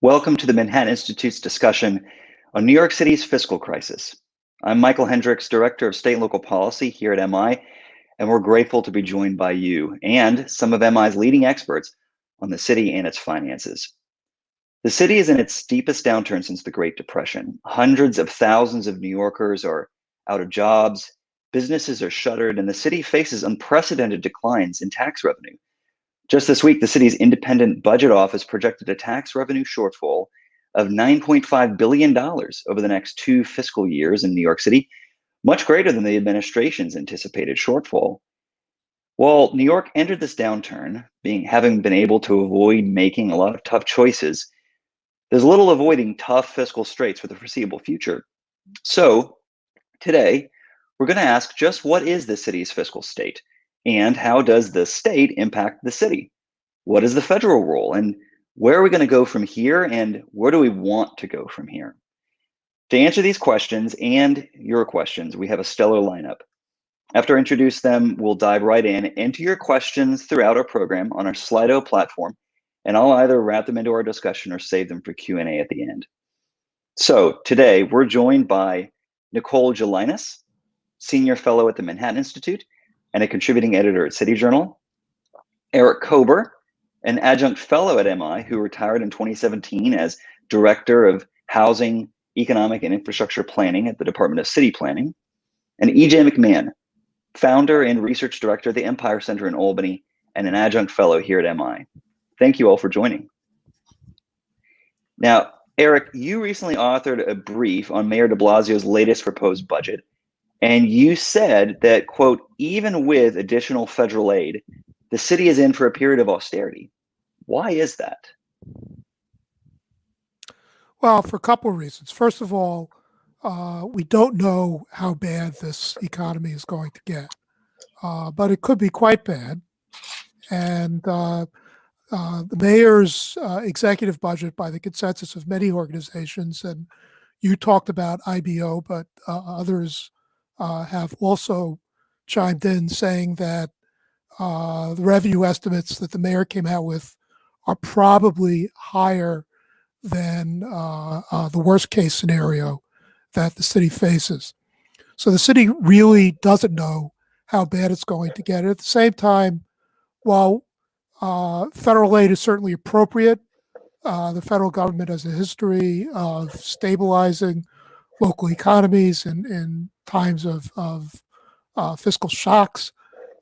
Welcome to the Manhattan Institute's discussion on New York City's fiscal crisis. I'm Michael Hendricks, Director of State and Local Policy here at MI, and we're grateful to be joined by you and some of MI's leading experts on the city and its finances. The city is in its deepest downturn since the Great Depression. Hundreds of thousands of New Yorkers are out of jobs, businesses are shuttered, and the city faces unprecedented declines in tax revenue. Just this week, the city's independent budget office projected a tax revenue shortfall of $9.5 billion over the next 2 fiscal years in New York City, much greater than the administration's anticipated shortfall. While New York entered this downturn, having been able to avoid making a lot of tough choices, there's little avoiding tough fiscal straits for the foreseeable future. So today, we're going to ask just what is the city's fiscal state? And how does the state impact the city? What is the federal role? And where are we going to go from here? And where do we want to go from here? To answer these questions and your questions, we have a stellar lineup. After I introduce them, we'll dive right into your questions throughout our program on our Slido platform, and I'll either wrap them into our discussion or save them for Q&A at the end. So today, we're joined by Nicole Gelinas, Senior Fellow at the Manhattan Institute and a contributing editor at City Journal, Eric Kober, an adjunct fellow at MI who retired in 2017 as Director of Housing, Economic, and Infrastructure Planning at the Department of City Planning, and E.J. McMahon, founder and research director at the Empire Center in Albany and an adjunct fellow here at MI. Thank you all for joining. Now, Eric, you recently authored a brief on Mayor de Blasio's latest proposed budget, and you said that, quote, even with additional federal aid, the city is in for a period of austerity. Why is that? Well, for a couple of reasons. First of all, we don't know how bad this economy is going to get, but it could be quite bad. And the mayor's executive budget, by the consensus of many organizations, and you talked about IBO, but others have also chimed in saying that the revenue estimates that the mayor came out with are probably higher than the worst case scenario that the city faces. So the city really doesn't know how bad it's going to get. At the same time, while federal aid is certainly appropriate, the federal government has a history of stabilizing local economies in times of fiscal shocks.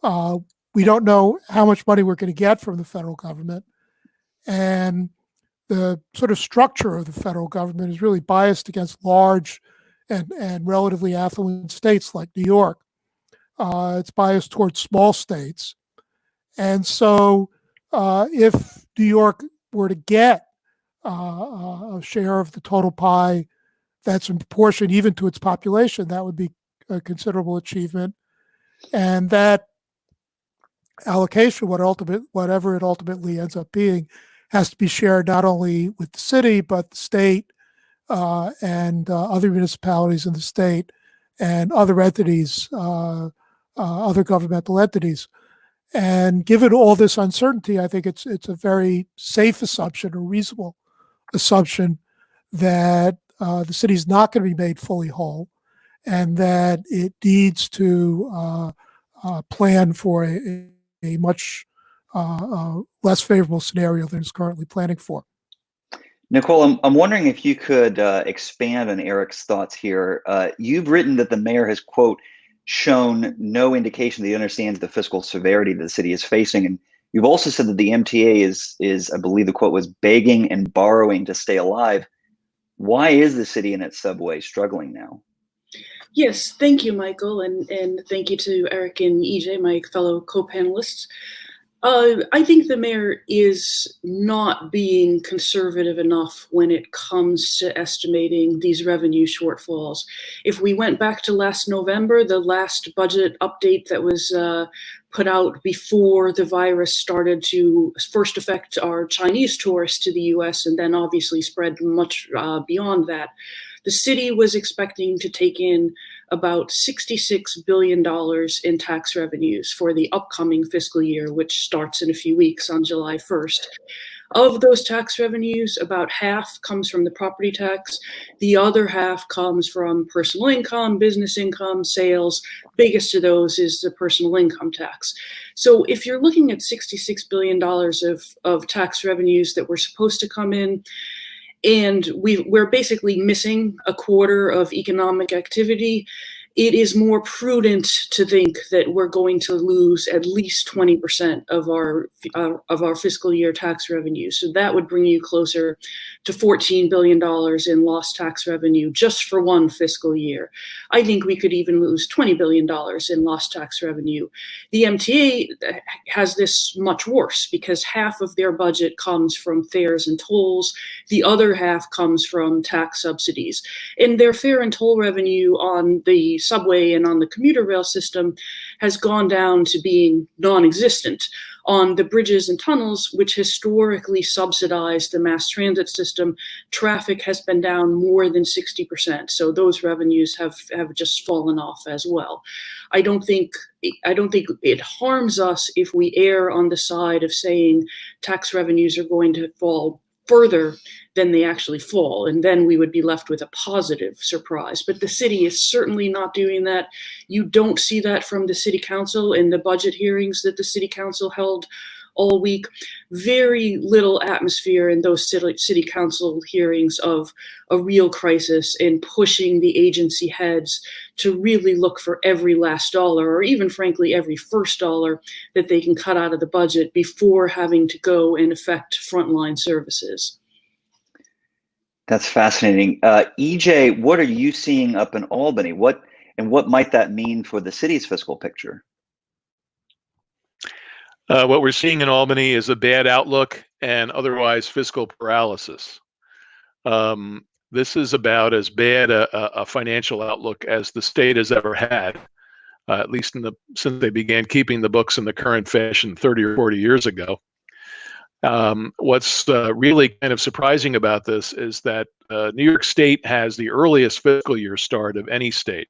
We don't know how much money we're going to get from the federal government. And the sort of structure of the federal government is really biased against large and relatively affluent states like New York. It's biased towards small states. And so if New York were to get a share of the total pie that's in proportion even to its population, that would be a considerable achievement. And that allocation, whatever it ultimately ends up being, has to be shared not only with the city, but the state and other municipalities in the state and other entities, other governmental entities. And given all this uncertainty, I think it's a very safe assumption, a reasonable assumption that the city is not going to be made fully whole, and that it needs to plan for a much less favorable scenario than it's currently planning for. Nicole, I'm wondering if you could expand on Eric's thoughts here. You've written that the mayor has, quote, shown no indication that he understands the fiscal severity that the city is facing. And you've also said that the MTA is, I believe the quote was, begging and borrowing to stay alive. Why is the city and its subway struggling now? Yes, thank you, Michael, and thank you to Eric and EJ, my fellow co-panelists. I think the mayor is not being conservative enough when it comes to estimating these revenue shortfalls. If we went back to last November, the last budget update that was put out before the virus started to first affect our Chinese tourists to the US and then obviously spread much beyond that, the city was expecting to take in about $66 billion in tax revenues for the upcoming fiscal year, which starts in a few weeks on July 1st. Of those tax revenues, about half comes from the property tax. The other half comes from personal income, business income, sales. Biggest of those is the personal income tax. So if you're looking at $66 billion of tax revenues that were supposed to come in, and we're basically missing a quarter of economic activity, it is more prudent to think that we're going to lose at least 20% of our fiscal year tax revenue. So that would bring you closer to $14 billion in lost tax revenue just for one fiscal year. I think we could even lose $20 billion in lost tax revenue. The MTA has this much worse because half of their budget comes from fares and tolls. The other half comes from tax subsidies. And their fare and toll revenue on the subway and on the commuter rail system has gone down to being non-existent. On the bridges and tunnels, which historically subsidized the mass transit system, traffic has been down more than 60%. So those revenues have just fallen off as well. I don't think it harms us if we err on the side of saying tax revenues are going to fall further than they actually fall, and then we would be left with a positive surprise. But the city is certainly not doing that. You don't see that from the city council in the budget hearings that the city council held all week. Very little atmosphere in those city council hearings of a real crisis and pushing the agency heads to really look for every last dollar, or even frankly every first dollar that they can cut out of the budget before having to go and affect frontline services. That's fascinating. EJ, what are you seeing up in Albany? What might that mean for the city's fiscal picture? What we're seeing in Albany is a bad outlook and otherwise fiscal paralysis. This is about as bad a financial outlook as the state has ever had, at least since they began keeping the books in the current fashion 30 or 40 years ago. What's really kind of surprising about this is that New York State has the earliest fiscal year start of any state.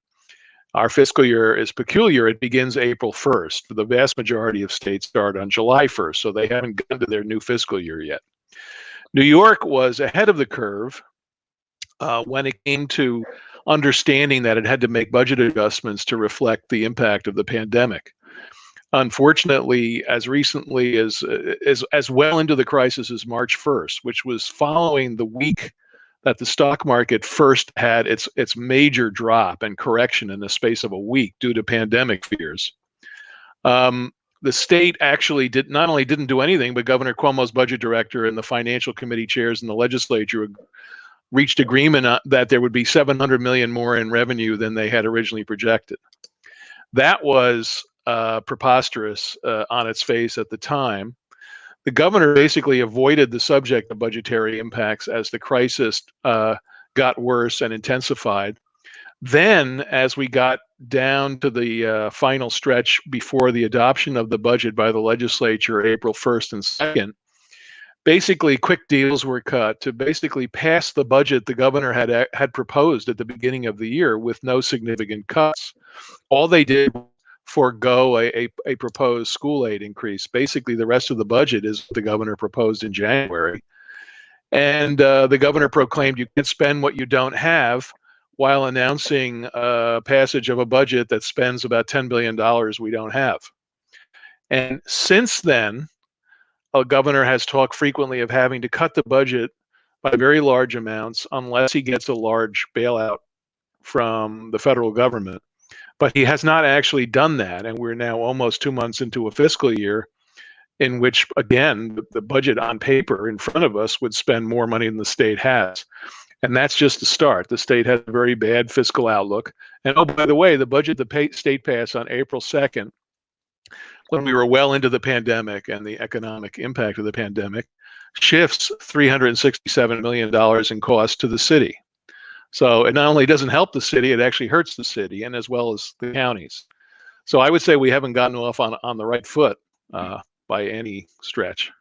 Our fiscal year is peculiar. It begins April 1st. The vast majority of states start on July 1st, so they haven't gone to their new fiscal year yet. New York was ahead of the curve when it came to understanding that it had to make budget adjustments to reflect the impact of the pandemic. Unfortunately, as recently as well into the crisis as March 1st, which was following the week that the stock market first had its major drop and correction in the space of a week due to pandemic fears. The state actually not only didn't do anything, but Governor Cuomo's budget director and the financial committee chairs in the legislature reached agreement that there would be $700 million more in revenue than they had originally projected. That was preposterous on its face at the time. The governor basically avoided the subject of budgetary impacts as the crisis got worse and intensified. Then, as we got down to the final stretch before the adoption of the budget by the legislature, April 1st and 2nd, basically quick deals were cut to basically pass the budget the governor had proposed at the beginning of the year with no significant cuts. All they did forego a proposed school aid increase. Basically, the rest of the budget is what the governor proposed in January. And the governor proclaimed you can't spend what you don't have while announcing passage of a budget that spends about $10 billion we don't have. And since then, a governor has talked frequently of having to cut the budget by very large amounts unless he gets a large bailout from the federal government. But he has not actually done that, and we're now almost 2 months into a fiscal year in which, again, the budget on paper in front of us would spend more money than the state has. And that's just the start. The state has a very bad fiscal outlook. And oh, by the way, the budget the state passed on April 2nd, when we were well into the pandemic and the economic impact of the pandemic, shifts $367 million in costs to the city. So it not only doesn't help the city, it actually hurts the city and as well as the counties. So I would say we haven't gotten off on the right foot by any stretch.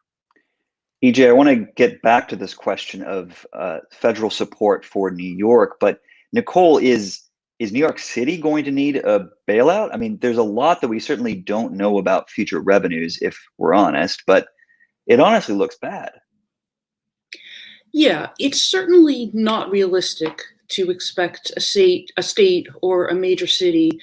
EJ, I want to get back to this question of federal support for New York, but Nicole, is New York City going to need a bailout? I mean, there's a lot that we certainly don't know about future revenues, if we're honest, but it honestly looks bad. Yeah, it's certainly not realistic to expect a state or a major city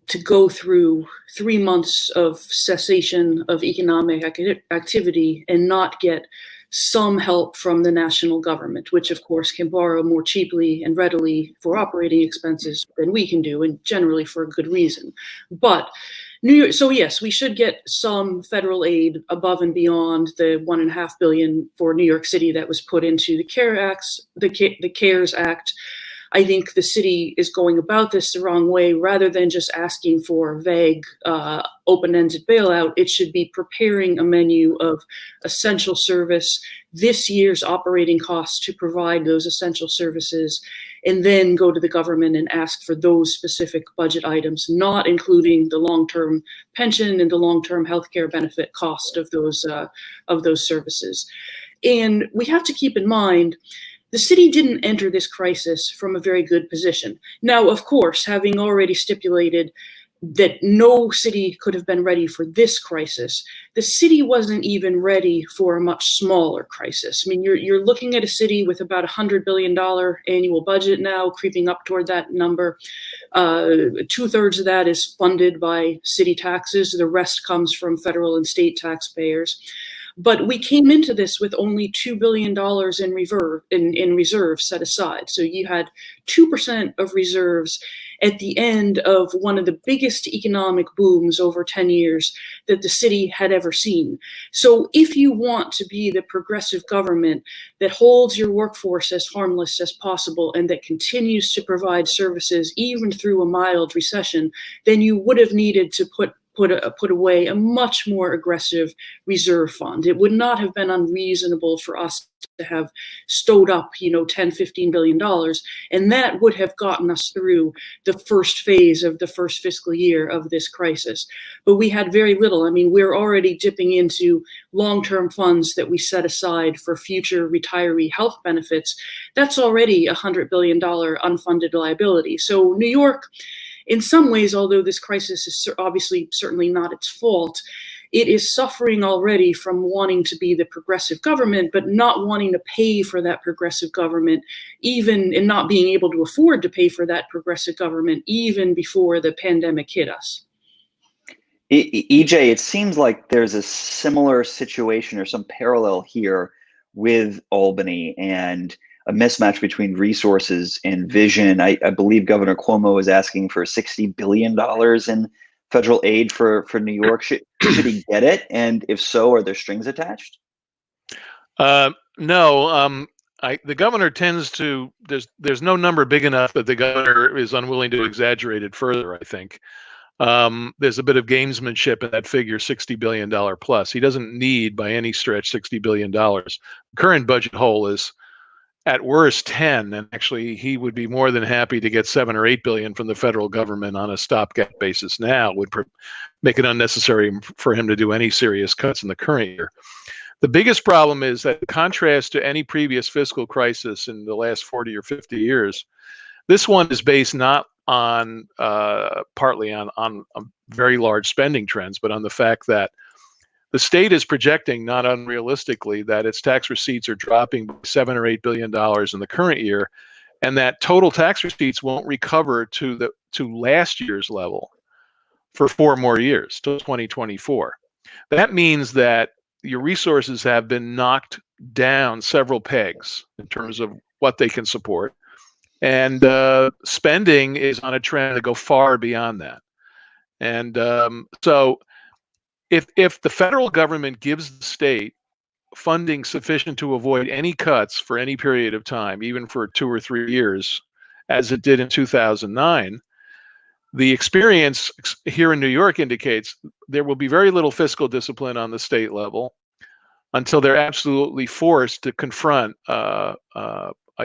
to go through 3 months of cessation of economic activity and not get some help from the national government, which of course can borrow more cheaply and readily for operating expenses than we can do, and generally for a good reason. But New York, so yes, we should get some federal aid above and beyond the $1.5 billion for New York City that was put into the CARES Act. I think the city is going about this the wrong way. Rather than just asking for vague, open-ended bailout, it should be preparing a menu of essential service, this year's operating costs to provide those essential services, and then go to the government and ask for those specific budget items, not including the long-term pension and the long-term healthcare benefit cost of those services. And we have to keep in mind, the city didn't enter this crisis from a very good position. Now, of course, having already stipulated that no city could have been ready for this crisis, the city wasn't even ready for a much smaller crisis. I mean, you're looking at a city with about $100 billion annual budget now, creeping up toward that number. 2/3 of that is funded by city taxes. The rest comes from federal and state taxpayers. But we came into this with only $2 billion in reserves set aside. So you had 2% of reserves at the end of one of the biggest economic booms over 10 years that the city had ever seen. So if you want to be the progressive government that holds your workforce as harmless as possible and that continues to provide services even through a mild recession, then you would have needed to put away a much more aggressive reserve fund. It would not have been unreasonable for us to have stowed up, $10–15 billion, and that would have gotten us through the first phase of the first fiscal year of this crisis. But we had very little. I mean, we're already dipping into long-term funds that we set aside for future retiree health benefits. That's already a $100 billion unfunded liability. So New York, in some ways, although this crisis is obviously certainly not its fault, it is suffering already from wanting to be the progressive government, but not wanting to pay for that progressive government, even and not being able to afford to pay for that progressive government, even before the pandemic hit us. EJ, it seems like there's a similar situation or some parallel here with Albany and a mismatch between resources and vision. I believe Governor Cuomo is asking for $60 billion in federal aid for New York. Should he get it? And if so, are there strings attached? No. The governor tends to, there's no number big enough that the governor is unwilling to exaggerate it further, I think. There's a bit of gamesmanship in that figure, $60 billion plus. He doesn't need, by any stretch, $60 billion. The current budget hole is at worst 10, and actually he would be more than happy to get 7 or 8 billion from the federal government on a stopgap basis now. Would make it unnecessary for him to do any serious cuts in the current year. The biggest problem is that, in contrast to any previous fiscal crisis in the last 40 or 50 years, this one is based not on partly on very large spending trends, but on the fact that the state is projecting, not unrealistically, that its tax receipts are dropping by $7 or $8 billion in the current year, and that total tax receipts won't recover to last year's level for 4 more years, till 2024. That means that your resources have been knocked down several pegs in terms of what they can support, and spending is on a trend to go far beyond that. And so if the federal government gives the state funding sufficient to avoid any cuts for any period of time, even for 2 or 3 years, as it did in 2009, the experience here in New York indicates there will be very little fiscal discipline on the state level until they're absolutely forced to confront a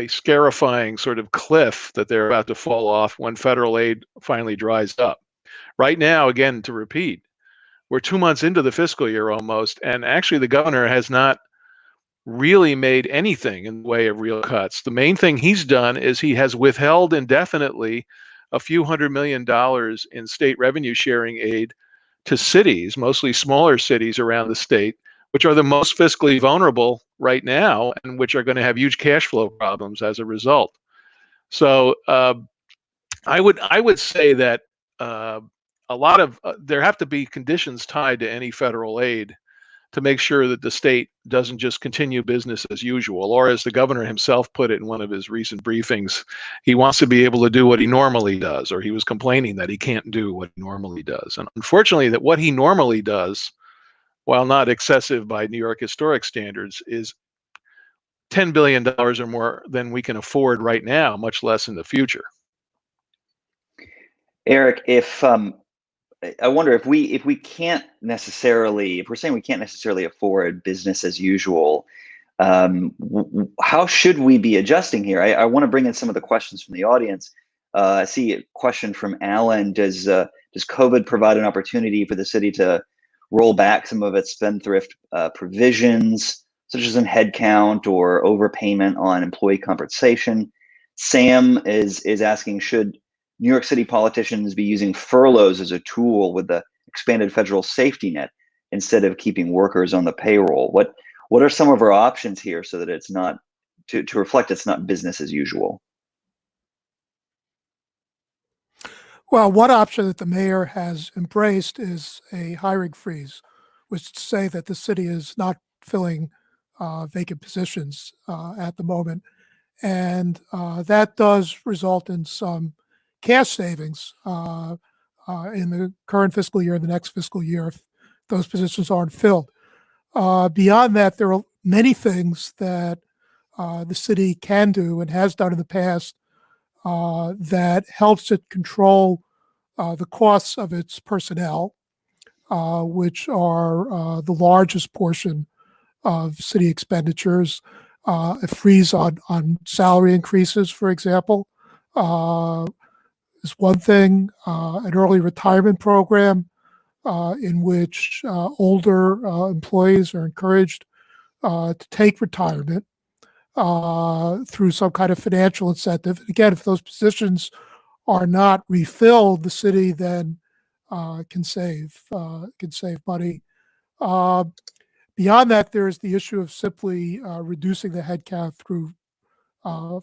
scarifying sort of cliff that they're about to fall off when federal aid finally dries up. Right now, again, to repeat, we're 2 months into the fiscal year almost, and actually the governor has not really made anything in the way of real cuts. The main thing he's done is he has withheld indefinitely a few $100 million in state revenue sharing aid to cities, mostly smaller cities around the state, which are the most fiscally vulnerable right now and which are going to have huge cash flow problems as a result. So I would say that a lot of there have to be conditions tied to any federal aid to make sure that the state doesn't just continue business as usual, or as the governor himself put it in one of his recent briefings, he wants to be able to do what he normally does, or he was complaining that he can't do what he normally does. And unfortunately, that what he normally does, while not excessive by New York historic standards, is $10 billion or more than we can afford right now, much less in the future. Eric, if I wonder if we can't necessarily, if we're saying we can't necessarily afford business as usual, how should we be adjusting here? I want to bring in some of the questions from the audience. I see a question from Alan. Does COVID provide an opportunity for the city to roll back some of its spendthrift provisions, such as in headcount or overpayment on employee compensation? Sam is asking, should New York City politicians be using furloughs as a tool with the expanded federal safety net instead of keeping workers on the payroll? What are some of our options here so that it's not to reflect it's not business as usual? Well, one option that the mayor has embraced is a hiring freeze, which is to say that the city is not filling vacant positions at the moment. And that does result in some cash savings in the current fiscal year, the next fiscal year, if those positions aren't filled. Beyond that, there are many things that the city can do and has done in the past that helps it control the costs of its personnel, which are the largest portion of city expenditures. A freeze on salary increases, for example, is one thing. An early retirement program in which older employees are encouraged to take retirement through some kind of financial incentive. Again, if those positions are not refilled, the city then can save money. Beyond that, there is the issue of simply reducing the headcount through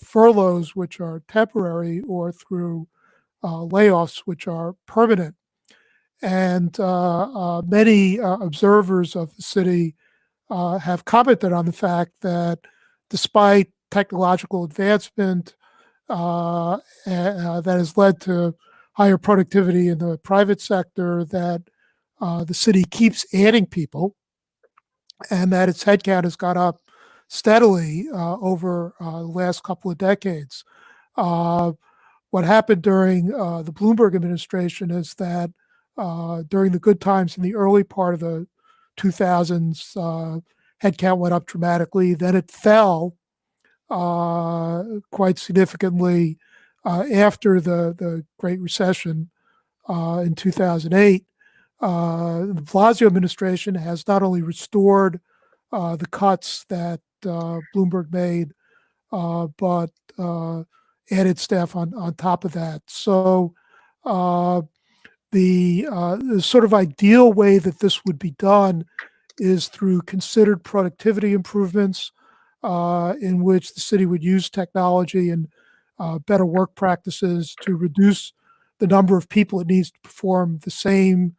furloughs, which are temporary, or through layoffs, which are permanent. And many observers of the city have commented on the fact that despite technological advancement that has led to higher productivity in the private sector, that the city keeps adding people, and that its headcount has gone up steadily over the last couple of decades. What happened during the Bloomberg administration is that during the good times in the early part of the 2000s, headcount went up dramatically. Then it fell quite significantly after the Great Recession in 2008. The Blasio administration has not only restored the cuts that Bloomberg made, but added staff on top of that. So the sort of ideal way that this would be done is through considered productivity improvements in which the city would use technology and better work practices to reduce the number of people it needs to perform the same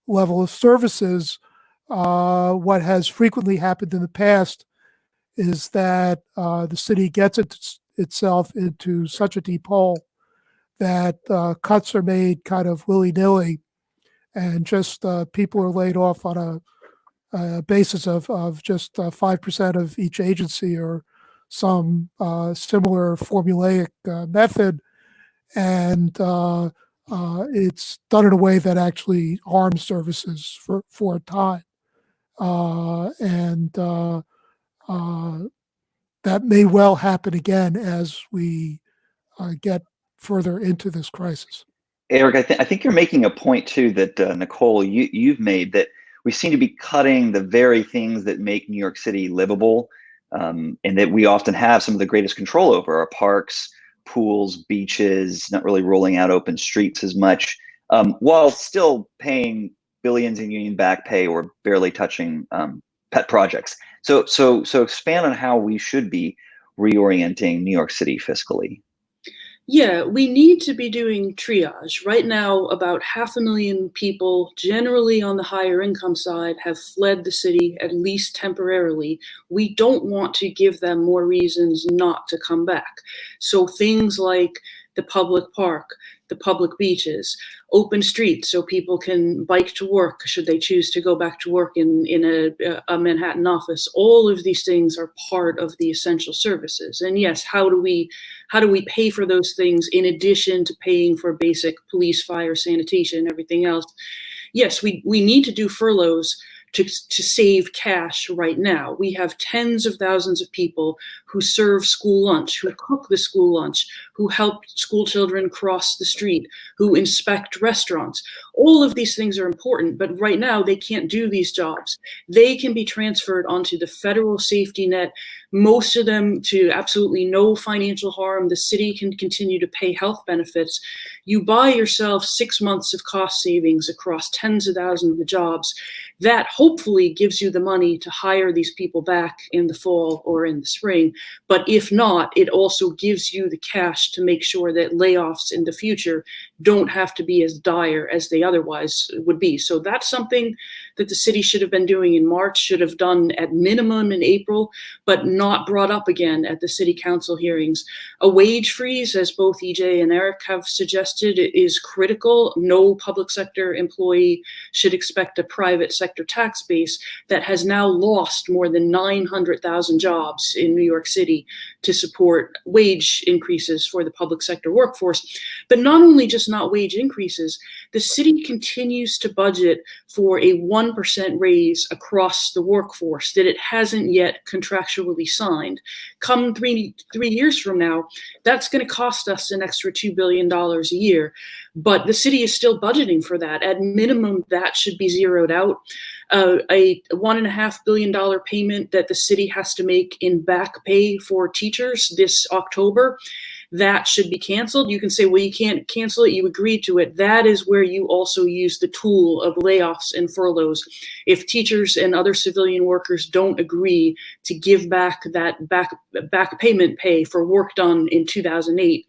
level of services. What has frequently happened in the past is that the city gets itself into such a deep hole that cuts are made kind of willy-nilly, and just people are laid off on a basis of just 5% of each agency or some similar formulaic method. And it's done in a way that actually harms services for a time. And that may well happen again as we get further into this crisis. Eric, I think you're making a point too that Nicole, you've made, that we seem to be cutting the very things that make New York City livable, and that we often have some of the greatest control over: our parks, pools, beaches, not really rolling out open streets as much, while still paying billions in union back pay or barely touching pet projects. So expand on how we should be reorienting New York City fiscally. Yeah, we need to be doing triage. Right now, about 500,000 people, generally on the higher income side, have fled the city, at least temporarily. We don't want to give them more reasons not to come back. So things like the public park, the public beaches, open streets so people can bike to work should they choose to go back to work in a Manhattan office. All of these things are part of the essential services. And yes, how do we pay for those things in addition to paying for basic police, fire, sanitation, everything else? Yes, we need to do furloughs to save cash right now. We have tens of thousands of people who serve school lunch, who cook the school lunch, who help school children cross the street, who inspect restaurants. All of these things are important, but right now they can't do these jobs. They can be transferred onto the federal safety net, most of them to absolutely no financial harm. The city can continue to pay health benefits. You buy yourself 6 months of cost savings across tens of thousands of jobs. That hopefully gives you the money to hire these people back in the fall or in the spring. But if not, it also gives you the cash to make sure that layoffs in the future don't have to be as dire as they otherwise would be. So that's something that the city should have been doing in March, should have done at minimum in April, but not brought up again at the city council hearings. A wage freeze, as both EJ and Eric have suggested, is critical. No public sector employee should expect a private sector tax base that has now lost more than 900,000 jobs in New York City to support wage increases for the public sector workforce. But not only just not wage increases, the city continues to budget for a 1% raise across the workforce that it hasn't yet contractually signed. Come three years from now, that's going to cost us an extra $2 billion a year. But the city is still budgeting for that. At minimum, that should be zeroed out. A $1.5 billion payment that the city has to make in back pay for teachers this October, that should be canceled. You can say, well, you can't cancel it. You agreed to it. That is where you also use the tool of layoffs and furloughs. If teachers and other civilian workers don't agree to give back that back payment pay for work done in 2008,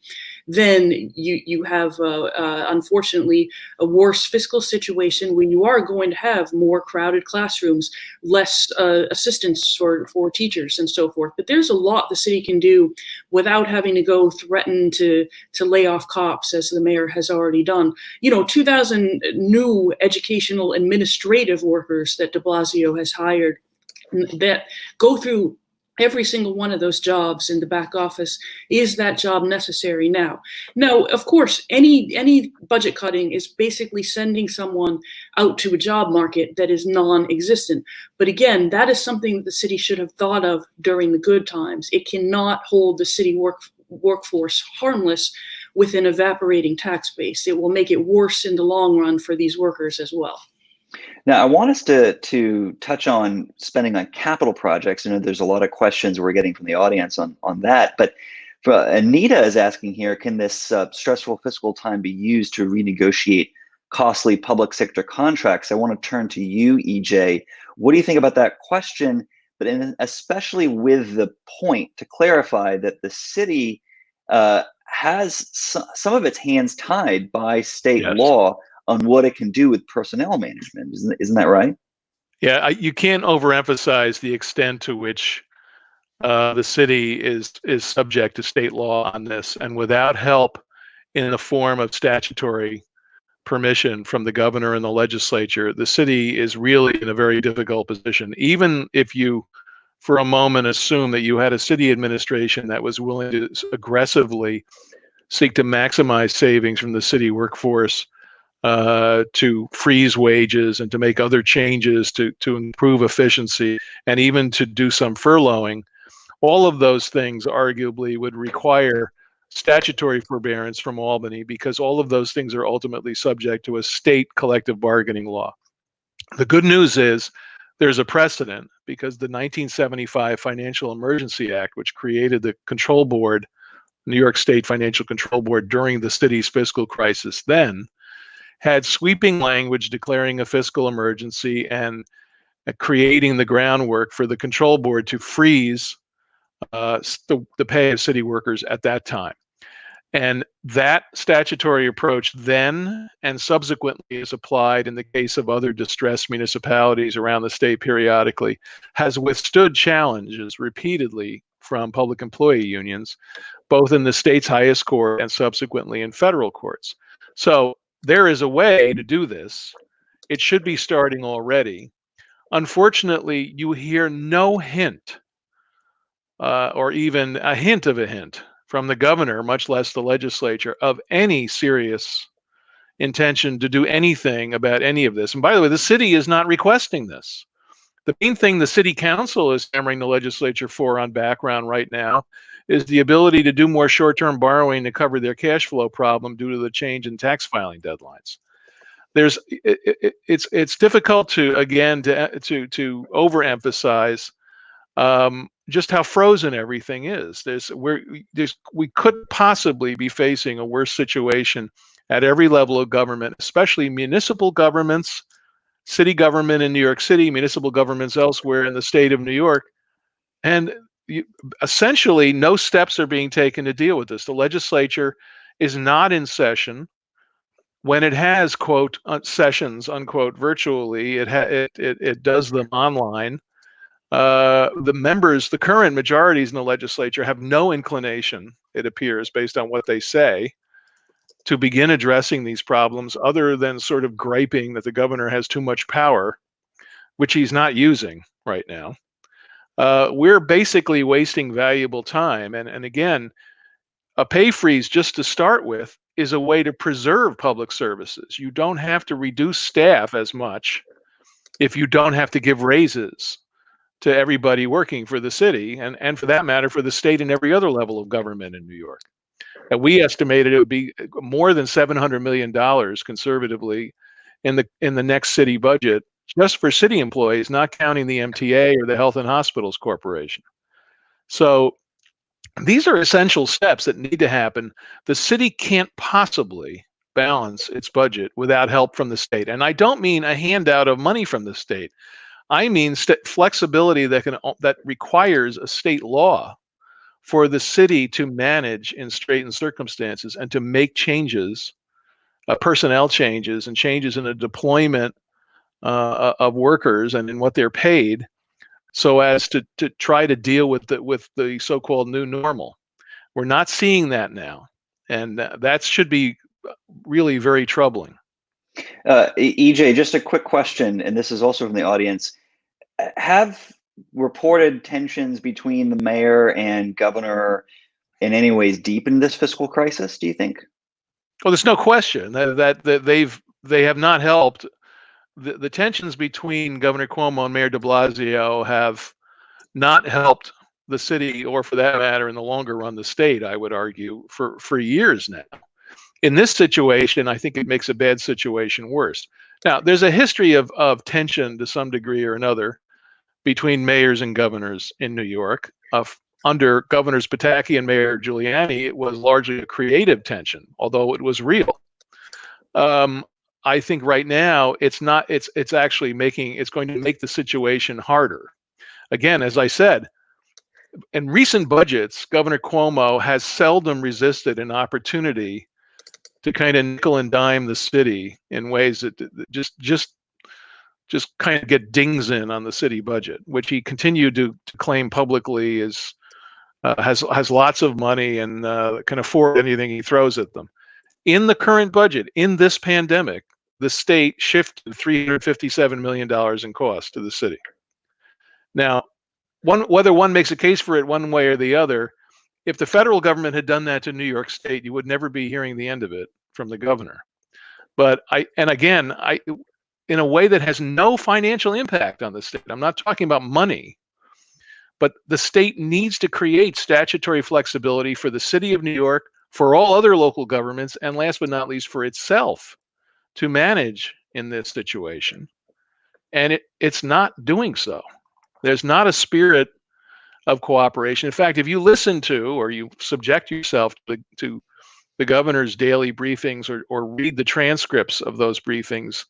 then you have, unfortunately, a worse fiscal situation where you are going to have more crowded classrooms, less assistance for teachers and so forth. But there's a lot the city can do without having to go threaten to lay off cops, as the mayor has already done. 2,000 new educational administrative workers that de Blasio has hired that go through every single one of those jobs in the back office. Is that job necessary now? Now, of course, any budget cutting is basically sending someone out to a job market that is non-existent. But again, that is something that the city should have thought of during the good times. It cannot hold the city workforce harmless with an evaporating tax base. It will make it worse in the long run for these workers as well. Now, I want us to touch on spending on capital projects. I know there's a lot of questions we're getting from the audience on that. But Anita is asking here, can this stressful fiscal time be used to renegotiate costly public sector contracts? I want to turn to you, EJ. What do you think about that question? But especially with the point to clarify that the city has some of its hands tied by state law on what it can do with personnel management. Isn't that right? Yeah, you can't overemphasize the extent to which the city is subject to state law on this, and without help in the form of statutory permission from the governor and the legislature, the city is really in a very difficult position. Even if you, for a moment, assume that you had a city administration that was willing to aggressively seek to maximize savings from the city workforce, to freeze wages and to make other changes to improve efficiency and even to do some furloughing, all of those things arguably would require statutory forbearance from Albany, because all of those things are ultimately subject to a state collective bargaining law. The good news is there's a precedent, because the 1975 Financial Emergency Act, which created the control board, New York State Financial Control Board, during the city's fiscal crisis then, had sweeping language declaring a fiscal emergency and creating the groundwork for the control board to freeze the pay of city workers at that time. And that statutory approach then and subsequently is applied in the case of other distressed municipalities around the state periodically, has withstood challenges repeatedly from public employee unions, both in the state's highest court and subsequently in federal courts. So there is a way to do this. It should be starting already. Unfortunately, you hear no hint or even a hint of a hint from the governor, much less the legislature, of any serious intention to do anything about any of this. And by the way, the city is not requesting this. The main thing the city council is hammering the legislature for on background right now is the ability to do more short-term borrowing to cover their cash flow problem due to the change in tax filing deadlines. It's difficult to overemphasize just how frozen everything is. We couldn't possibly be facing a worse situation at every level of government, especially municipal governments, city government in New York City, municipal governments elsewhere in the state of New York. And essentially, no steps are being taken to deal with this. The legislature is not in session. When it has, quote, sessions, unquote, virtually, it does them online. The current majorities in the legislature have no inclination, it appears, based on what they say, to begin addressing these problems other than sort of griping that the governor has too much power, which he's not using right now. We're basically wasting valuable time. And again, a pay freeze, just to start with, is a way to preserve public services. You don't have to reduce staff as much if you don't have to give raises to everybody working for the city, and for that matter, for the state and every other level of government in New York. And we estimated it would be more than $700 million conservatively in the next city budget, just for city employees, not counting the MTA or the Health and Hospitals Corporation. So these are essential steps that need to happen. The city can't possibly balance its budget without help from the state. And I don't mean a handout of money from the state. I mean flexibility that requires a state law for the city to manage in straitened circumstances and to make changes, personnel changes and changes in the deployment of workers and in what they're paid, so as to try to deal with the so-called new normal. We're not seeing that now, and that should be really very troubling. EJ, just a quick question, and this is also from the audience. Have reported tensions between the mayor and governor in any ways deepened this fiscal crisis, do you think? Well, there's no question that they have not helped. The tensions between Governor Cuomo and Mayor de Blasio have not helped the city, or for that matter, in the longer run, the state, I would argue, for years now. In this situation, I think it makes a bad situation worse. Now, there's a history of tension to some degree or another between mayors and governors in New York. Under Governors Pataki and Mayor Giuliani, it was largely a creative tension, although it was real. I think right now it's not. It's actually going to make the situation harder. Again, as I said, in recent budgets, Governor Cuomo has seldom resisted an opportunity to kind of nickel and dime the city in ways that just kind of get dings in on the city budget, which he continued to claim publicly has lots of money and can afford anything he throws at them. In the current budget, in this pandemic, the state shifted $357 million in cost to the city. Now, whether one makes a case for it one way or the other, if the federal government had done that to New York State, you would never be hearing the end of it from the governor. But in a way that has no financial impact on the state. I'm not talking about money, but the state needs to create statutory flexibility for the city of New York, for all other local governments, and last but not least, for itself to manage in this situation. And it's not doing so. There's not a spirit of cooperation. In fact, if you listen to or you subject yourself to the governor's daily briefings or read the transcripts of those briefings,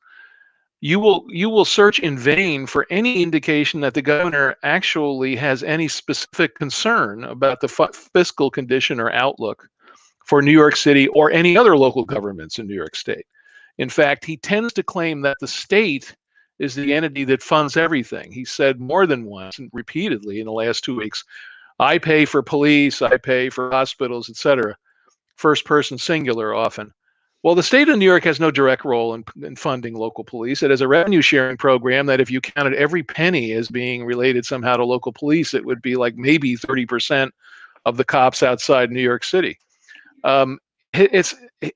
you will search in vain for any indication that the governor actually has any specific concern about the fiscal condition or outlook for New York City or any other local governments in New York State. In fact, he tends to claim that the state is the entity that funds everything. He said more than once and repeatedly in the last 2 weeks, I pay for police, I pay for hospitals, etc. First person singular often. Well, the state of New York has no direct role in funding local police. It has a revenue sharing program that if you counted every penny as being related somehow to local police, it would be like maybe 30% of the cops outside New York City.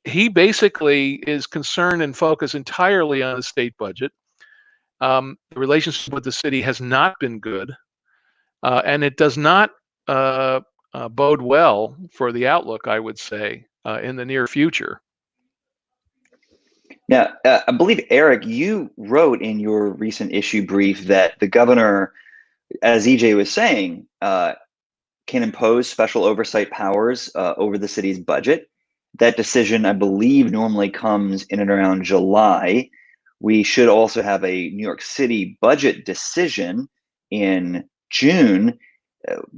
He basically is concerned and focused entirely on the state budget. The relationship with the city has not been good, and it does not bode well for the outlook, I would say, in the near future. Now, I believe, Eric, you wrote in your recent issue brief that the governor, as EJ was saying, can impose special oversight powers over the city's budget. That decision, I believe, normally comes in and around July. We should also have a New York City budget decision in June.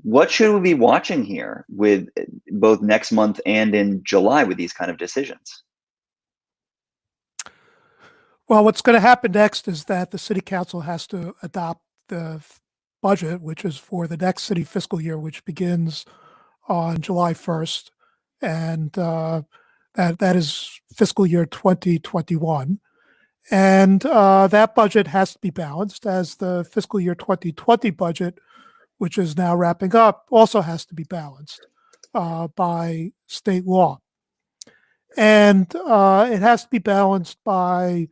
What should we be watching here with both next month and in July with these kind of decisions? Well, what's going to happen next is that the city council has to adopt the budget, which is for the next city fiscal year, which begins on July 1st. And that is fiscal year 2021. And that budget has to be balanced, as the fiscal year 2020 budget, which is now wrapping up, also has to be balanced by state law. And it has to be balanced by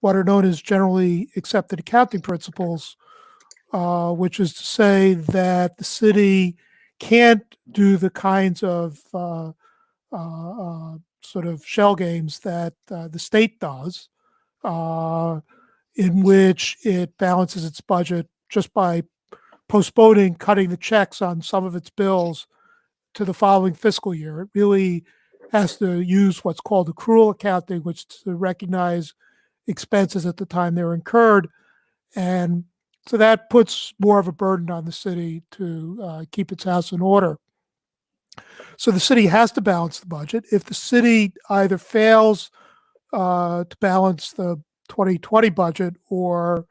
what are known as generally accepted accounting principles, which is to say that the city can't do the kinds of sort of shell games that the state does, in which it balances its budget just by postponing cutting the checks on some of its bills to the following fiscal year. It really has to use what's called accrual accounting, which is to recognize expenses at the time they're incurred. And so that puts more of a burden on the city to keep its house in order. So the city has to balance the budget. If the city either fails to balance the 2020 budget or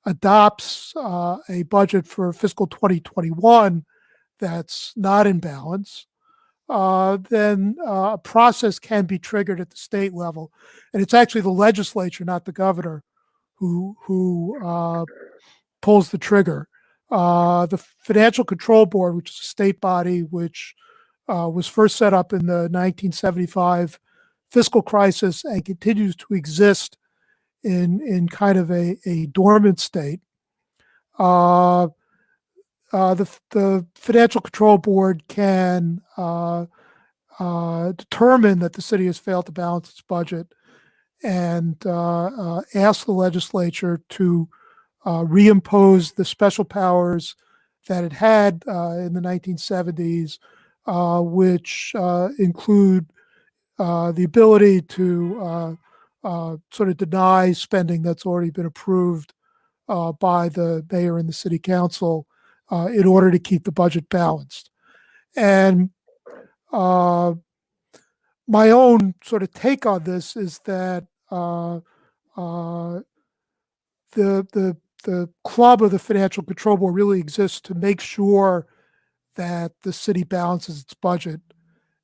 adopts a budget for fiscal 2021 that's not in balance, then a process can be triggered at the state level. And it's actually the legislature, not the governor, who pulls the trigger. The Financial Control Board, which is a state body which was first set up in the 1975 fiscal crisis and continues to exist in kind of a dormant state. The Financial Control Board can determine that the city has failed to balance its budget and ask the legislature to reimpose the special powers that it had in the 1970s, which include the ability to sort of deny spending that's already been approved by the mayor and the city council in order to keep the budget balanced. And my own sort of take on this is that the club of the Financial Control Board really exists to make sure that the city balances its budget,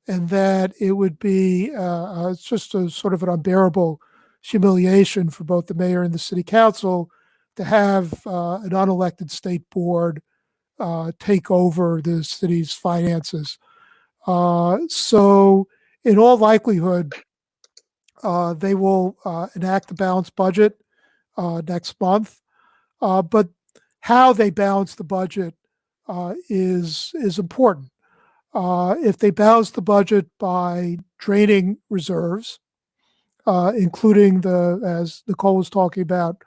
and that it would be it's just a sort of an unbearable humiliation for both the mayor and the city council to have an unelected state board take over the city's finances. So in all likelihood, they will enact a balanced budget next month. But how they balance the budget is important. If they balance the budget by draining reserves, including as Nicole was talking about,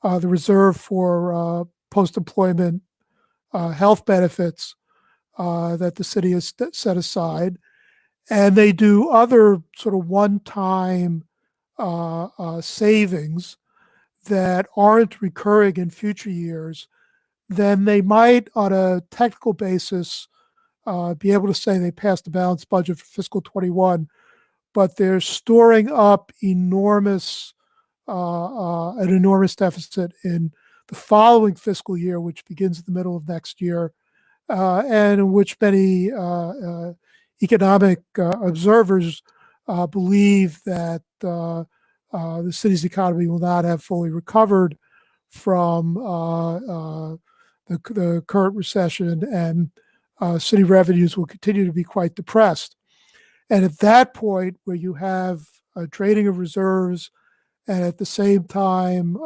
the reserve for post-employment health benefits that the city has set aside, and they do other sort of one-time savings, that aren't recurring in future years, then they might, on a technical basis, be able to say they passed the balanced budget for fiscal 21, but they're storing up an enormous deficit in the following fiscal year, which begins in the middle of next year, and in which many economic observers believe that the city's economy will not have fully recovered from the current recession, and city revenues will continue to be quite depressed. And at that point, where you have a draining of reserves and at the same time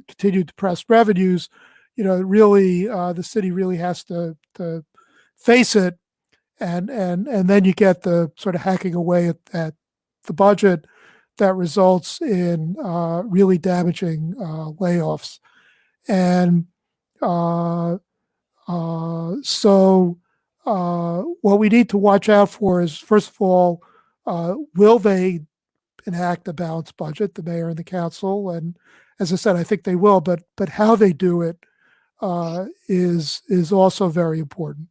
continued depressed revenues, really the city really has to face it, and then you get the sort of hacking away at the budget that results in really damaging layoffs. And so what we need to watch out for is, first of all, will they enact a balanced budget, the mayor and the council? And as I said, I think they will, but how they do it is also very important.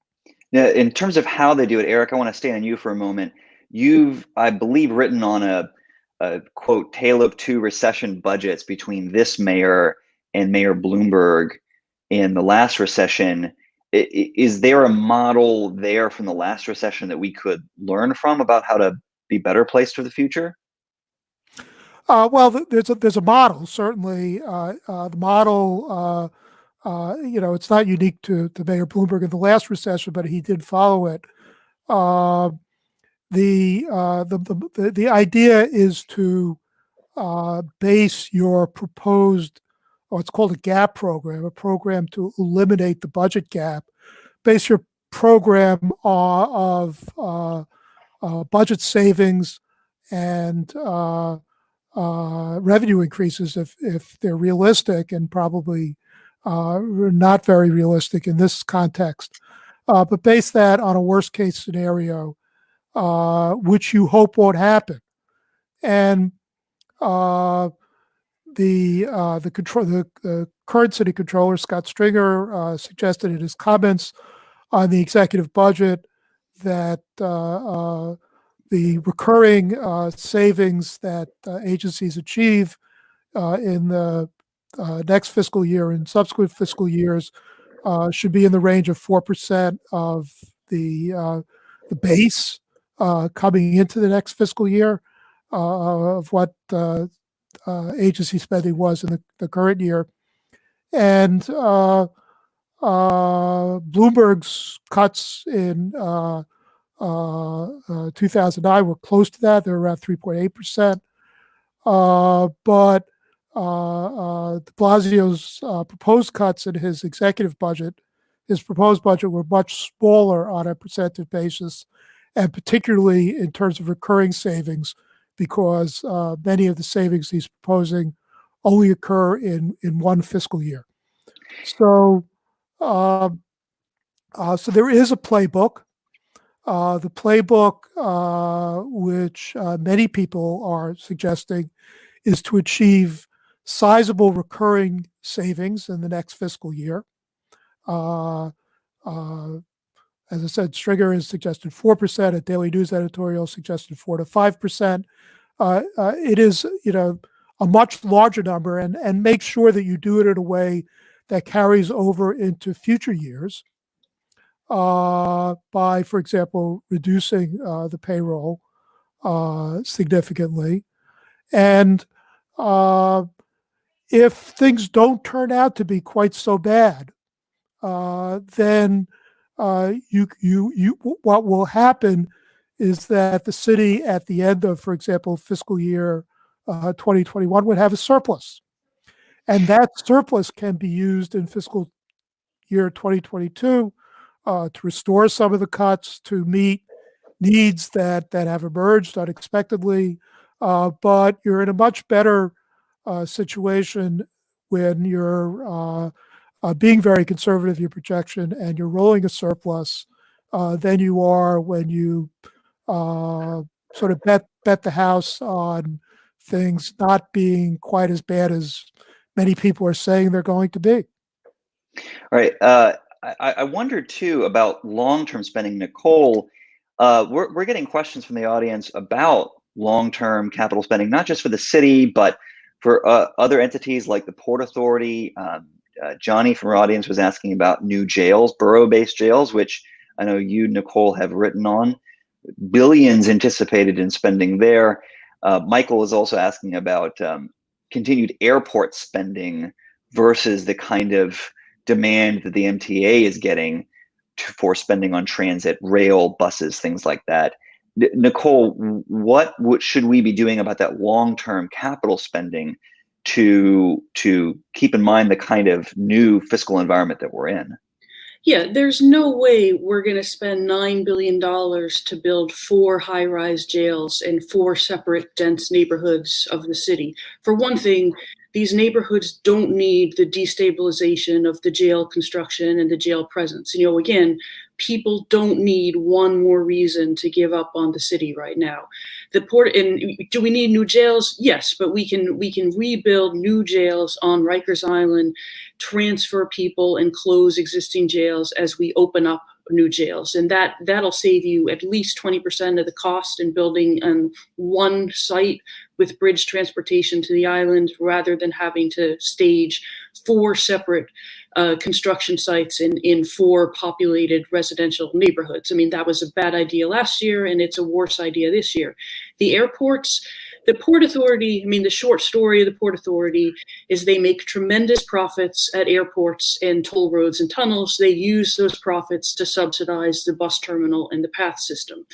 Now, in terms of how they do it, Eric, I want to stay on you for a moment. You've, I believe, written on a quote, tale of two recession budgets between this mayor and Mayor Bloomberg in the last recession. Is there a model there from the last recession that we could learn from about how to be better placed for the future? Well, there's a model, certainly. The model, it's not unique to Mayor Bloomberg in the last recession, but he did follow it. The idea is to base your proposed, or it's called a gap program, a program to eliminate the budget gap. Base your program of budget savings and revenue increases if they're realistic, and probably not very realistic in this context. But base that on a worst case scenario, which you hope won't happen. And the current city controller, Scott Stringer, suggested in his comments on the executive budget that the recurring savings that agencies achieve in the next fiscal year and subsequent fiscal years should be in the range of 4% of the base coming into the next fiscal year of what agency spending was in the current year. And Bloomberg's cuts in 2009 were close to that. They were around 3.8%. But de Blasio's proposed cuts in his executive budget, his proposed budget, were much smaller on a percentage basis, and particularly in terms of recurring savings, because many of the savings he's proposing only occur in one fiscal year. So, so there is a playbook. The playbook, which many people are suggesting, is to achieve sizable recurring savings in the next fiscal year. As I said, Stringer has suggested 4%. A Daily News editorial suggested 4 to 5%. It is, a much larger number, and make sure that you do it in a way that carries over into future years by, for example, reducing the payroll significantly. And if things don't turn out to be quite so bad, then what will happen is that the city at the end of, for example, fiscal year 2021 would have a surplus. And that surplus can be used in fiscal year 2022 to restore some of the cuts, to meet needs that have emerged unexpectedly. But you're in a much better situation when you're being very conservative in your projection and you're rolling a surplus than you are when you sort of bet the house on things not being quite as bad as many people are saying they're going to be. All right. I wonder too about long-term spending. Nicole, we're getting questions from the audience about long-term capital spending, not just for the city, but for other entities like the Port Authority. Johnny from our audience was asking about new jails, borough-based jails, which I know you, Nicole, have written on. Billions anticipated in spending there. Michael is also asking about continued airport spending versus the kind of demand that the MTA is getting for spending on transit, rail, buses, things like that. Nicole, what should we be doing about that long-term capital spending to keep in mind the kind of new fiscal environment that we're in? Yeah, there's no way we're going to spend $9 billion to build 4 high-rise jails in 4 separate dense neighborhoods of the city. For one thing, these neighborhoods don't need the destabilization of the jail construction and the jail presence. You know, again, people don't need one more reason to give up on the city right now. And do we need new jails? Yes, but we can rebuild new jails on Rikers Island, transfer people and close existing jails as we open up new jails. And that'll save you at least 20% of the cost in building one site with bridge transportation to the island, rather than having to stage 4 separate construction sites in 4 populated residential neighborhoods. I mean, that was a bad idea last year, and it's a worse idea this year. The airports, the Port Authority, I mean, the short story of the Port Authority is they make tremendous profits at airports and toll roads and tunnels. They use those profits to subsidize the bus terminal and the path system.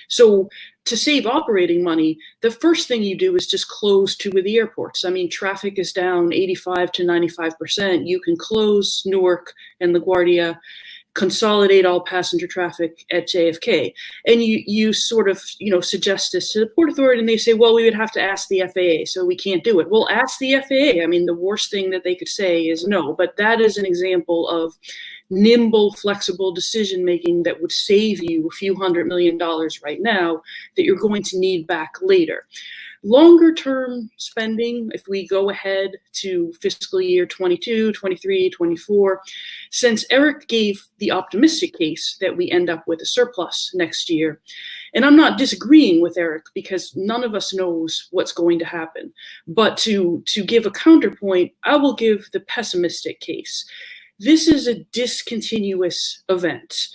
So to save operating money, the first thing you do is just close 2 of the airports. I mean, traffic is down 85 to 95%. You can close Newark and LaGuardia, consolidate all passenger traffic at JFK. And you sort of, suggest this to the Port Authority, and they say, well, we would have to ask the FAA, so we can't do it. Well, ask the FAA. I mean, the worst thing that they could say is no, but that is an example of nimble, flexible decision-making that would save you a few $100 million right now that you're going to need back later. Longer term spending, if we go ahead to fiscal year 22, 23, 24, since Eric gave the optimistic case that we end up with a surplus next year, and I'm not disagreeing with Eric because none of us knows what's going to happen, but to give a counterpoint, I will give the pessimistic case. This is a discontinuous event.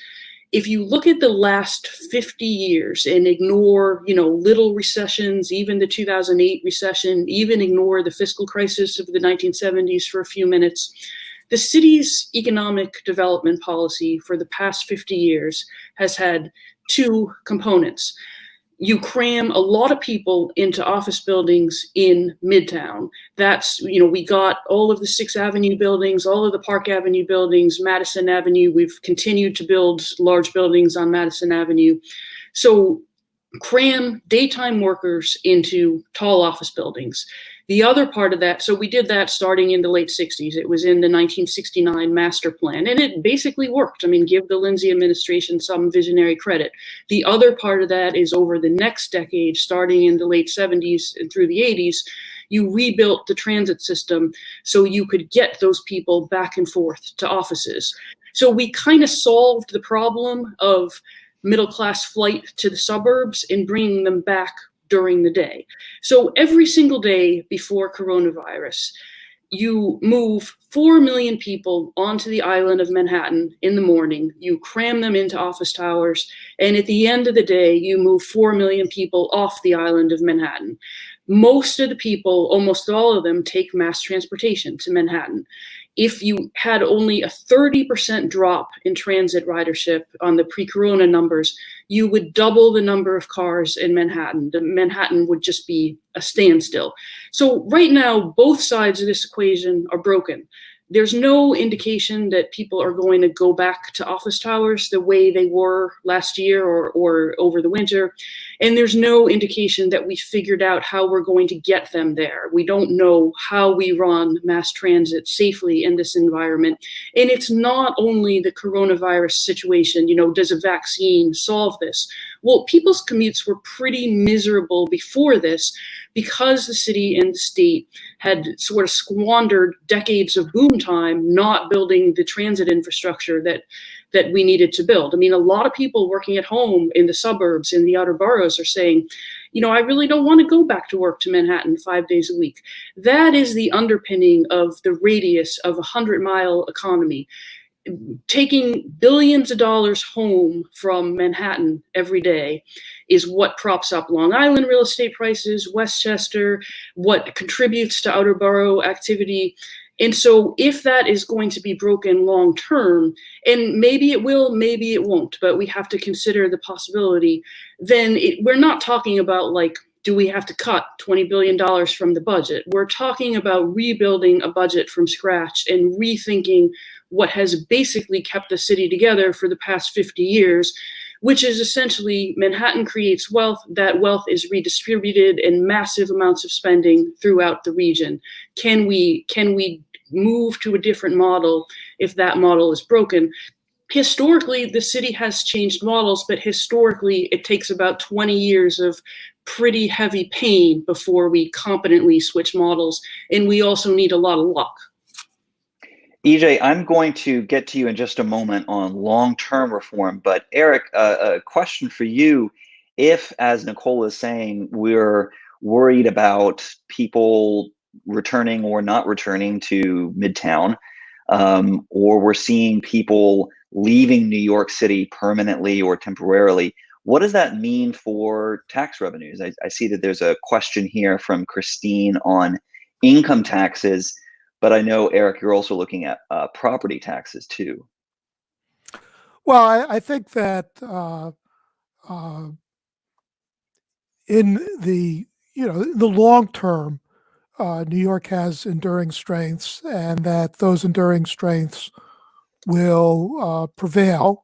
If you look at the last 50 years and ignore, little recessions, even the 2008 recession, even ignore the fiscal crisis of the 1970s for a few minutes, the city's economic development policy for the past 50 years has had 2 components. You cram a lot of people into office buildings in Midtown. That's, we got all of the 6th Avenue buildings, all of the Park Avenue buildings, Madison Avenue. We've continued to build large buildings on Madison Avenue. So cram daytime workers into tall office buildings. The other part of that, so we did that starting in the late 60s. It was in the 1969 master plan, and it basically worked. I mean, give the Lindsay administration some visionary credit. The other part of that is over the next decade, starting in the late 70s and through the 80s, you rebuilt the transit system so you could get those people back and forth to offices. So we kind of solved the problem of middle-class flight to the suburbs and bringing them back during the day. So every single day before coronavirus, you move 4 million people onto the island of Manhattan in the morning, you cram them into office towers, and at the end of the day, you move 4 million people off the island of Manhattan. Most of the people, almost all of them, take mass transportation to Manhattan. If you had only a 30% drop in transit ridership on the pre-corona numbers, you would double the number of cars in Manhattan. Manhattan would just be a standstill. So right now, both sides of this equation are broken. There's no indication that people are going to go back to office towers the way they were last year or over the winter. And there's no indication that we figured out how we're going to get them there. We don't know how we run mass transit safely in this environment. And it's not only the coronavirus situation, does a vaccine solve this? Well, people's commutes were pretty miserable before this because the city and the state had sort of squandered decades of boom time not building the transit infrastructure that we needed to build. I mean, a lot of people working at home in the suburbs, in the outer boroughs are saying, I really don't want to go back to work to Manhattan 5 days a week. That is the underpinning of the radius of a 100-mile economy. Taking billions of dollars home from Manhattan every day is what props up Long Island real estate prices, Westchester, what contributes to outer borough activity. And so if that is going to be broken long term, and maybe it will, maybe it won't, but we have to consider the possibility, then we're not talking about do we have to cut $20 billion from the budget? We're talking about rebuilding a budget from scratch and rethinking what has basically kept the city together for the past 50 years, which is essentially Manhattan creates wealth, that wealth is redistributed in massive amounts of spending throughout the region. Can we move to a different model if that model is broken? Historically, the city has changed models, but historically it takes about 20 years of pretty heavy pain before we competently switch models, and we also need a lot of luck. EJ, I'm going to get to you in just a moment on long-term reform, but Eric, a question for you. If, as Nicole is saying, we're worried about people returning or not returning to Midtown, or we're seeing people leaving New York City permanently or temporarily, what does that mean for tax revenues? I see that there's a question here from Christine on income taxes, but I know, Eric, you're also looking at property taxes too. Well, I think that in the long term, New York has enduring strengths, and that those enduring strengths will prevail.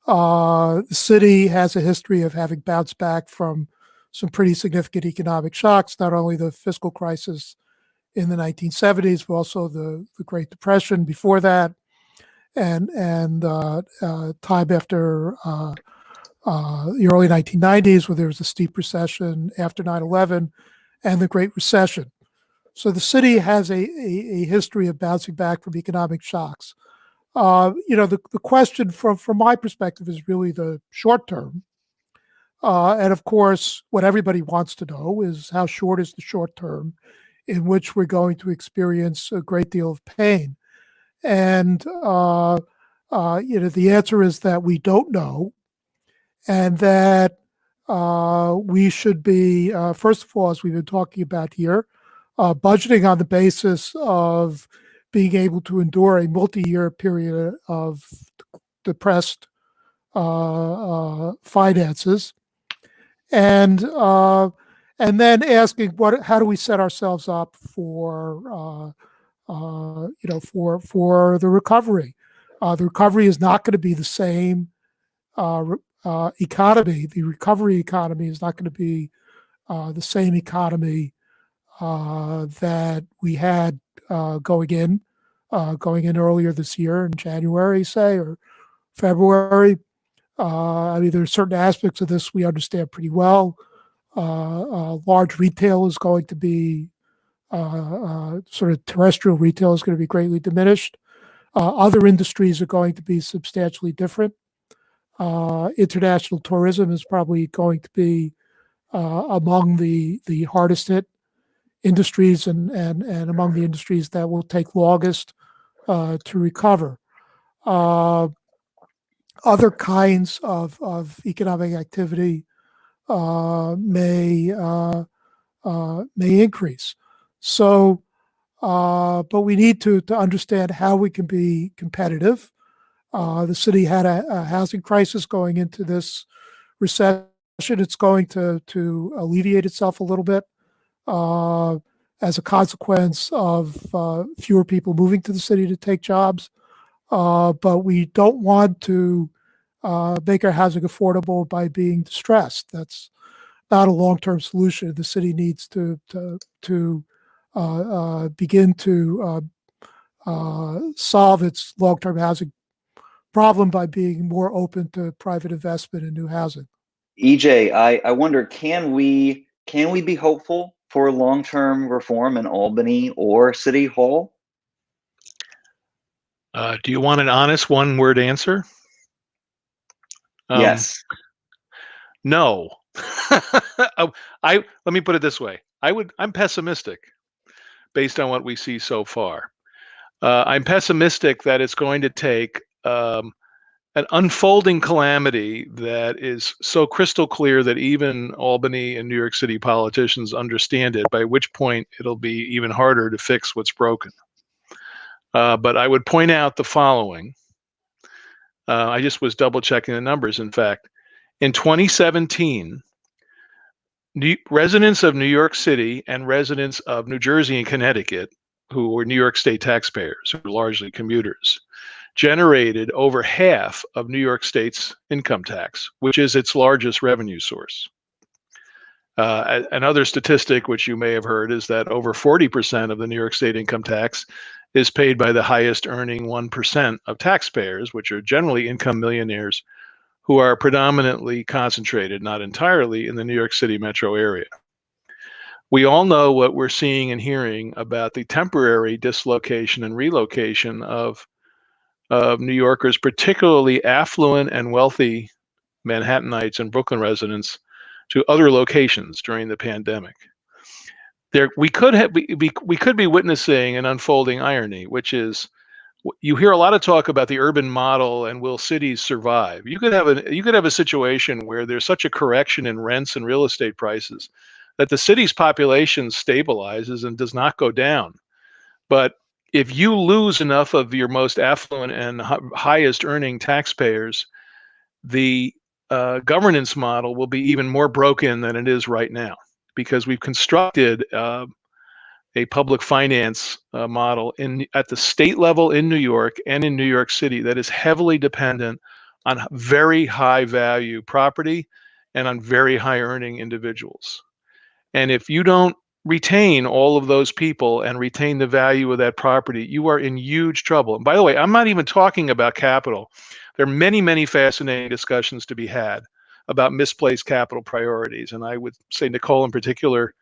The city has a history of having bounced back from some pretty significant economic shocks, not only the fiscal crisis in the 1970s, but also the Great Depression before that, and time after the early 1990s, where there was a steep recession after 9/11, and the Great Recession. So the city has a history of bouncing back from economic shocks. The question from my perspective is really the short term. And of course, what everybody wants to know is how short is the short term in which we're going to experience a great deal of pain. And, the answer is that we don't know, and that we should be, first of all, as we've been talking about here, budgeting on the basis of being able to endure a multi-year period of depressed finances, and then asking how do we set ourselves up for the recovery. The recovery is not going to be the same economy. The recovery economy is not going to be the same economy that we had going in earlier this year in January, say, or February. There are certain aspects of this we understand pretty well. Large retail is going to be sort of terrestrial retail is going to be greatly diminished. Other industries are going to be substantially different. International tourism is probably going to be among the hardest hit industries and among the industries that will take longest to recover. Other kinds of economic activity may increase. So, but we need to understand how we can be competitive. The city had a housing crisis going into this recession. It's going to alleviate itself a little bit as a consequence of fewer people moving to the city to take jobs. But we don't want to make our housing affordable by being distressed. That's not a long-term solution. The city needs to begin to solve its long-term housing problem by being more open to private investment in new housing. EJ, I wonder, can we be hopeful for long-term reform in Albany or City Hall? Do you want an honest one-word answer? Yes. No. Let me put it this way. I'm pessimistic based on what we see so far. I'm pessimistic that it's going to take an unfolding calamity that is so crystal clear that even Albany and New York City politicians understand it, by which point it'll be even harder to fix what's broken. But I would point out the following. I just was double checking the numbers. In fact, in 2017, residents of New York City and residents of New Jersey and Connecticut, who were New York State taxpayers, who were largely commuters, generated over half of New York State's income tax, which is its largest revenue source. Another statistic which you may have heard is that over 40% of the New York State income tax is paid by the highest earning 1% of taxpayers, which are generally income millionaires who are predominantly concentrated, not entirely, in the New York City metro area. We all know what we're seeing and hearing about the temporary dislocation and relocation of New Yorkers, particularly affluent and wealthy Manhattanites and Brooklyn residents, to other locations during the pandemic. We could be witnessing an unfolding irony, which is, you hear a lot of talk about the urban model and will cities survive. You could have a situation where there's such a correction in rents and real estate prices that the city's population stabilizes and does not go down. But if you lose enough of your most affluent and highest earning taxpayers, the governance model will be even more broken than it is right now, because we've constructed a public finance model at the state level in New York and in New York City that is heavily dependent on very high value property and on very high earning individuals. And if you don't retain all of those people and retain the value of that property, you are in huge trouble. And by the way, I'm not even talking about capital. There are many, many fascinating discussions to be had about misplaced capital priorities. And I would say Nicole in particular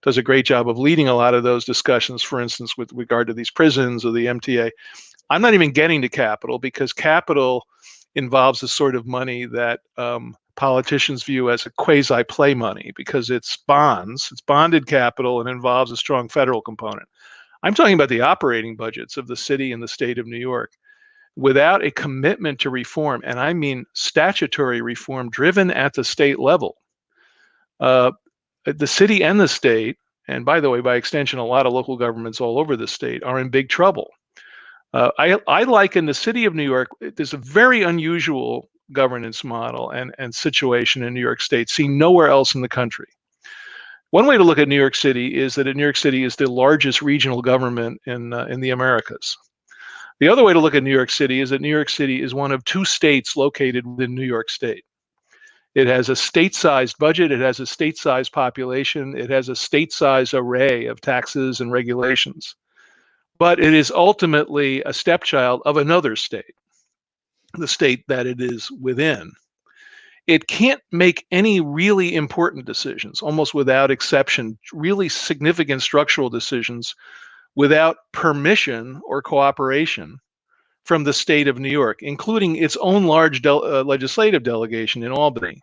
does a great job of leading a lot of those discussions, for instance, with regard to these prisons or the MTA. I'm not even getting to capital, because capital involves the sort of money that politicians view as a quasi-play money, because it's bonds, it's bonded capital, and involves a strong federal component. I'm talking about the operating budgets of the city and the state of New York. Without a commitment to reform, and I mean statutory reform driven at the state level, the city and the state, and by the way, by extension, a lot of local governments all over the state, are in big trouble. I liken the city of New York, there's a very unusual governance model and situation in New York State seen nowhere else in the country. One way to look at New York City is that New York City is the largest regional government in the Americas. The other way to look at New York City is that New York City is one of two states located within New York State. It has a state-sized budget, it has a state-sized population, it has a state-sized array of taxes and regulations. But it is ultimately a stepchild of another state, the state that it is within. It can't make any really important decisions, almost without exception, really significant structural decisions, without permission or cooperation from the state of New York, including its own large legislative delegation in Albany,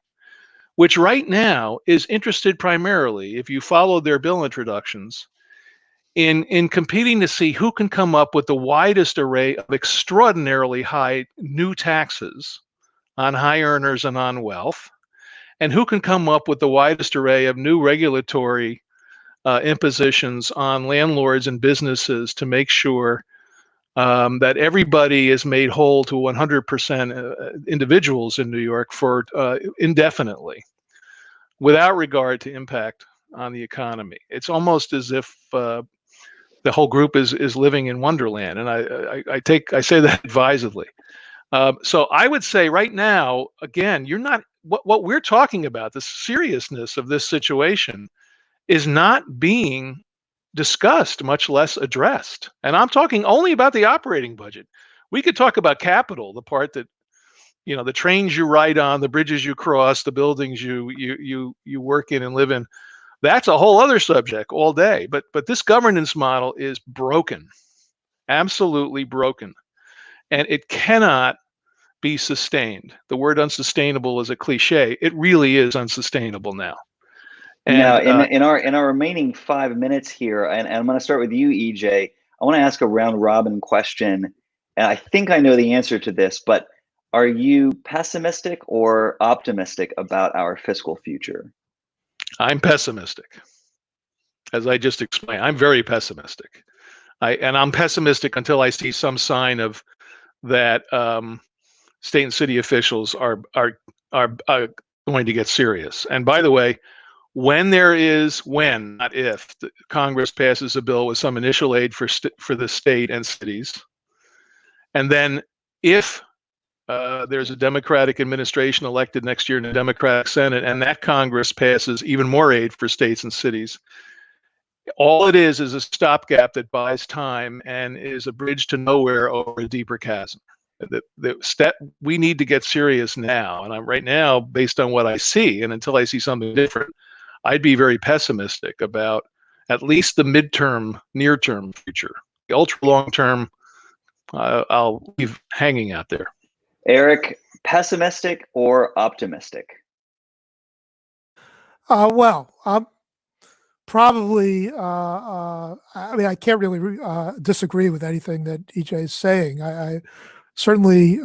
which right now is interested primarily, if you follow their bill introductions, in competing to see who can come up with the widest array of extraordinarily high new taxes on high earners and on wealth, and who can come up with the widest array of new regulatory impositions on landlords and businesses to make sure that everybody is made whole to 100% individuals in New York for indefinitely, without regard to impact on the economy. It's almost as if the whole group is living in Wonderland, and I say that advisedly. So I would say right now, again, you're not what we're talking about. The seriousness of this situation is not being discussed, much less addressed. And I'm talking only about the operating budget. We could talk about capital, the part that, you know, the trains you ride on, the bridges you cross, the buildings you work in and live in. That's a whole other subject all day. But this governance model is broken, absolutely broken, and it cannot be sustained. The word unsustainable is a cliche. It really is unsustainable now. Now, And in our remaining 5 minutes here, and I'm going to start with you, EJ. I want to ask a round robin question, and I think I know the answer to this, but are you pessimistic or optimistic about our fiscal future? I'm pessimistic. As I just explained, I'm very pessimistic. I'm pessimistic until I see some sign of that state and city officials are going to get serious. And by the way, when, not if, the Congress passes a bill with some initial aid for the state and cities, and then if there's a Democratic administration elected next year in a Democratic Senate, and that Congress passes even more aid for states and cities, all it is a stopgap that buys time and is a bridge to nowhere over a deeper chasm. We need to get serious now. And right now, based on what I see, and until I see something different, I'd be very pessimistic about at least the midterm, near-term future. The ultra-long-term, I'll leave hanging out there. Eric, pessimistic or optimistic? Well, I'm probably, I mean, I can't really disagree with anything that EJ is saying. I certainly,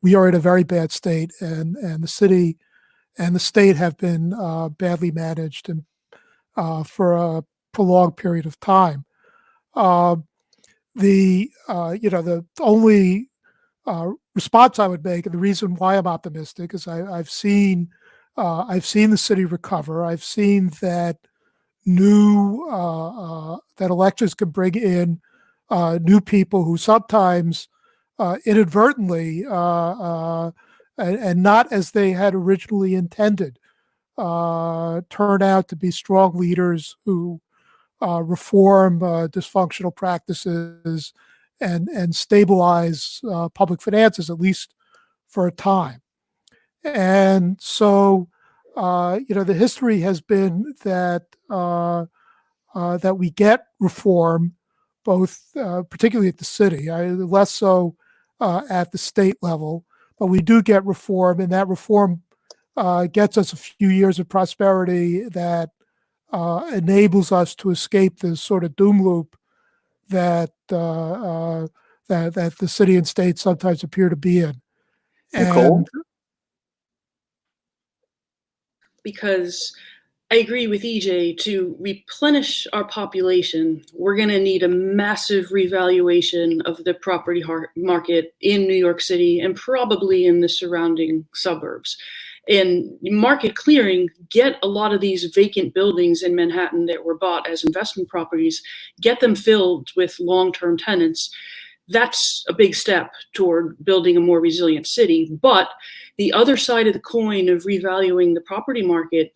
we are in a very bad state, and the city and the state have been badly managed and for a prolonged period of time. The only response I would make, and the reason why I'm optimistic, is I've seen the city recover. I've seen that that elections can bring in new people who sometimes inadvertently and not as they had originally intended turn out to be strong leaders who reform dysfunctional practices and stabilize public finances, at least for a time. And so, the history has been that that we get reform, both particularly at the city, less so at the state level, but we do get reform, and that reform gets us a few years of prosperity that enables us to escape this sort of doom loop that that the city and state sometimes appear to be in. Nicole? Because I agree with EJ, to replenish our population, we're going to need a massive revaluation of the property market in New York City and probably in the surrounding suburbs. And market clearing, get a lot of these vacant buildings in Manhattan that were bought as investment properties, get them filled with long-term tenants. That's a big step toward building a more resilient city. But the other side of the coin of revaluing the property market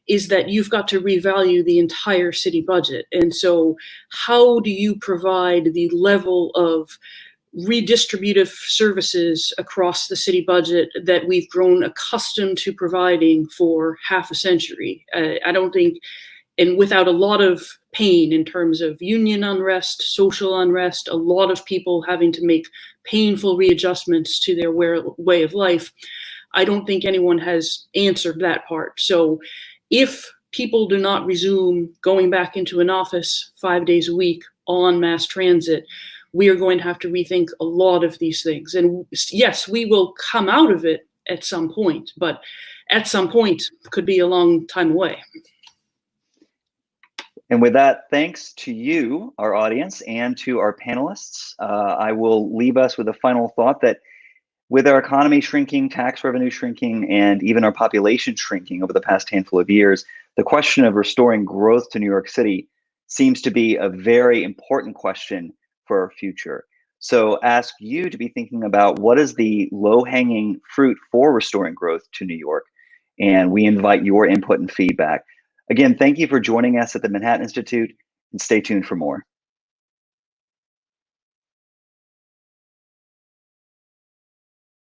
is that you've got to revalue the entire city budget. And so how do you provide the level of redistributive services across the city budget that we've grown accustomed to providing for half a century? I don't think, and without a lot of pain in terms of union unrest, social unrest, a lot of people having to make painful readjustments to their way of life, I don't think anyone has answered that part. So if people do not resume going back into an office 5 days a week on mass transit, we are going to have to rethink a lot of these things. And yes, we will come out of it at some point, but at some point could be a long time away. And with that, thanks to you, our audience, and to our panelists, I will leave us with a final thought that with our economy shrinking, tax revenue shrinking, and even our population shrinking over the past handful of years, the question of restoring growth to New York City seems to be a very important question for our future. So ask you to be thinking about what is the low-hanging fruit for restoring growth to New York, and we invite your input and feedback. Again, thank you for joining us at the Manhattan Institute, and stay tuned for more.